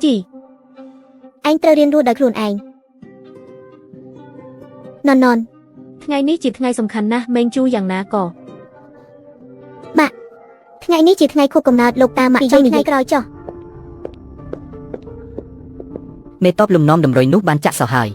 Chỉ anhត្រូវរៀនរស់ដោយខ្លួនឯងនន ថ្ងៃនេះជាថ្ងៃសំខាន់ណាស់មេងជូយ៉ាងណាក៏ បាទថ្ងៃនេះជាថ្ងៃខួបកំណើតលោកតាម៉ាក់ចង់ថ្ងៃក្រោយចុះ មេតបលំនាំតម្រុយនោះបានចាក់សោះហើយ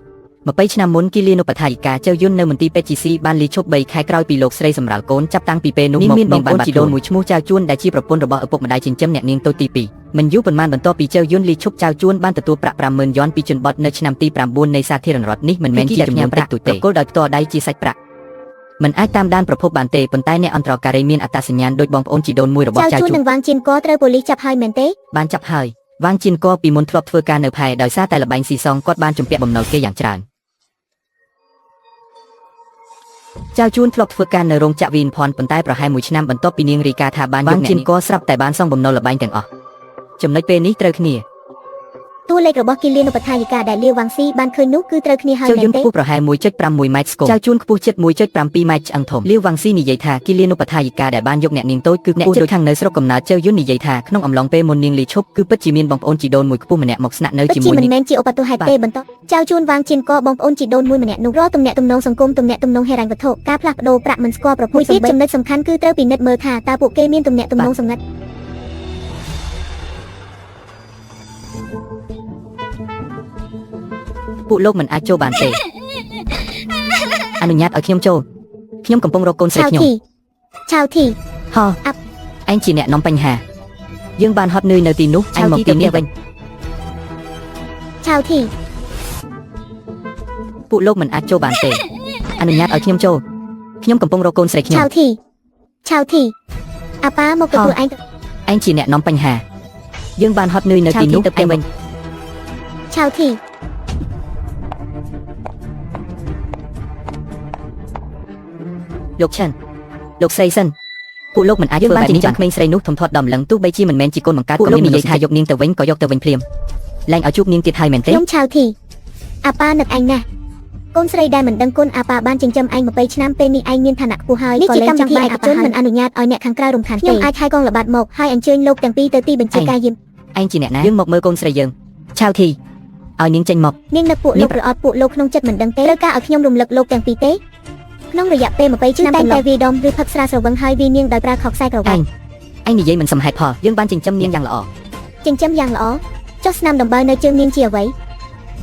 20ឆ្នាំមុនគីលានុបដ្ឋាយិកាចៅយុននៅមន្ទីរពេទ្យ GC បានលីឈប់3ខែក្រោយពីលោកស្រីសម្រាលកូនចាប់តាំងពីពេលនោះមកមានបងប្អូនជីដូនមួយឈ្មោះចៅជួនដែលជាប្រពន្ធរបស់ឪពុកម្ដាយចិញ្ចឹមអ្នកនាងតូចទី2មិនយូរប៉ុន្មានបន្ទាប់ពីចៅយុនលីឈប់ចៅជួនបានទទួលប្រាក់ 50,000 យ៉នពីជនបទនៅឆ្នាំទី9នៃសាធារណរដ្ឋនេះមិនមែនជាចំនួនប្រាក់ទូទៅគោលដោយផ្ទាល់ដៃជាសាច់ប្រាក់មិនអាចតាមដានប្រភពបានទេប៉ុន្តែអ្នកអន្តរការីមានអត្តសញ្ញាណដូចបងប្អូនជីដូនមួយរបស់ចៅជួននឹងវាងជៀនកត្រូវប៉ូលីសចាប់ហើយមែនទេបានចាប់ហើយវាងជៀនកពីមុនធ្លាប់ធ្វើការនៅផែដោយសារតែល្បែងស៊ីសងគាត់បានជំពាក់បំណុលគេយ៉ាងច្រើនចៅជួនធ្លាប់ធ្វើការនៅរោងចក្រវីនផនប៉ុន្តែប្រហែល1ឆ្នាំបន្ទាប់ពីនាងរីកាថាបានយកអ្នកនេះក៏ស្រាប់តែបានសងបំណុលល្បែងទាំងអស់ចំណុចពេលនេះត្រូវគ្នាតួលេខរបស់គីលានុបដ្ឋាយិកាដែលលាវវាងស៊ីបានឃើញនោះគឺត្រូវគ្នាហើយមែនទេចៅជួនខ្ពស់ប្រហែល 1.51 ម៉ែត្រស្គមចៅជួនខ្ពស់ជិត 1.7 ម៉ែត្រឆ្អឹងធំលាវវាងស៊ីនិយាយថាគីលានុបដ្ឋាយិកាដែលបានយកអ្នកនាងតូចគឺអ្នកជិតខាងនៅស្រុកកំណើតចៅយុននិយាយថាក្នុងអំឡុងពេលមុននាងលីឈប់គឺពិតជាមានបងប្អូនជីដូនមួយខ្ពស់ម្នាក់មកស្នាក់នៅជាមួយមិនមែនជាឧបទោហេតុទេបន្តចៅជួនវាងជៀនកបងប្អូនជីដូនមួយម្នាក់នោះរកទំនាក់ទំនងសង្គមទំនាក់ទំនងហិរញ្ញវត្ថុការផ្លាស់ប្ដូរប្រាក់មិនស្គាល់ប្រភពទៀតចំណុចសំខាន់គឺត្រូវពិនិត្យមើលថាតើពួកគេមានទំនាក់ទំនងសម្ងាត់ពួកលោកមិនអាចចូលបានទេអនុញ្ញាតឲ្យខ្ញុំចូលខ្ញុំកំពុងរកកូនស្រីខ្ញុំឆៅធីហ៎ឯងជាអ្នកនាំបញ្ហាយើងបានហត់នឿយនៅទីនោះឯងមកទីនេះវិញឆៅធីពួកលោកមិនអាចចូលបានទេអនុញ្ញាតឲ្យខ្ញុំចូលខ្ញុំកំពុងរកកូនស្រីខ្ញុំឆៅធីអាប៉ាមកទទួលឯងជាអ្នកនាំបញ្ហាយើងបានហត់នឿយនៅទីនោះទៅវិញឆៅធីលោកឆាន់លោកស្រីសិនពួកលោកមិនអាចធ្វើបែបនេះបានក្មេងស្រីនោះធំធាត់ដំឡឹងទោះបីជាមិនមែនជាកូនបង្កើតក៏មាននិយាយថាយកនាងទៅវិញក៏យកទៅវិញភ្លាមលែងឲ្យជួបនាងទៀតហើយមែនទេខ្ញុំឆៅធីអាប៉ានឹកឯងណាស់កូនស្រីដែលមិនដឹងគុណអាប៉ាបានចិញ្ចឹមឯង20ឆ្នាំពេលនេះឯងមានឋានៈខ្ពស់ហើយក៏លែងចង់ឲ្យឯកជនមិនអនុញ្ញាតឲ្យអ្នកខាងក្រៅរំខានទេខ្ញុំអាចហើយកងល្បាតមកហើយអញ្ជើញលោកទាំងពីរទៅទីបញ្ជាការយាមឯងជាអ្នកណាយើងមកមើលកូនស្រីយើងឆៅធីឲ្យនាងចេញមកនាងនឹកពួកលោកប្រអត់ពួកលោកក្នុងចិត្តមិនដឹងទេត្រូវការឲ្យខ្ញុំរំលឹកលោកទាំងពីរទេក្នុងរយៈពេល20ឆ្នាំតែវាដុំឬផឹកស្រាស្រវឹងហើយវានាងដោយប្រើខុសខ្សែក្រវ៉ាត់ឯងនិយាយមិនសមហេតុផលយើងបានចិញ្ចឹមនាងយ៉ាងល្អចិញ្ចឹមយ៉ាងល្អចុះស្នាមដំបៅនៅជើងនាងជាអ្វី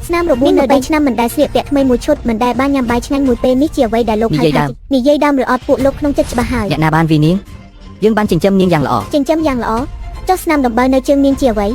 ស្នាមរបួសនៅ3ឆ្នាំមិនដែលស្លៀកពាក់ថ្មីមួយឈុតមិនដែលបានញ៉ាំបាយឆ្ងាញ់មួយពេលនេះជាអ្វីដែលលោកហៅថានិយាយដើមឬអត់ពួកលោកក្នុងចិត្តច្បាស់ហើយអ្នកណាបានវានាងយើងបានចិញ្ចឹមនាងយ៉ាងល្អចិញ្ចឹមយ៉ាងល្អចុះស្នាមដំបៅនៅជើងនាងជាអ្វី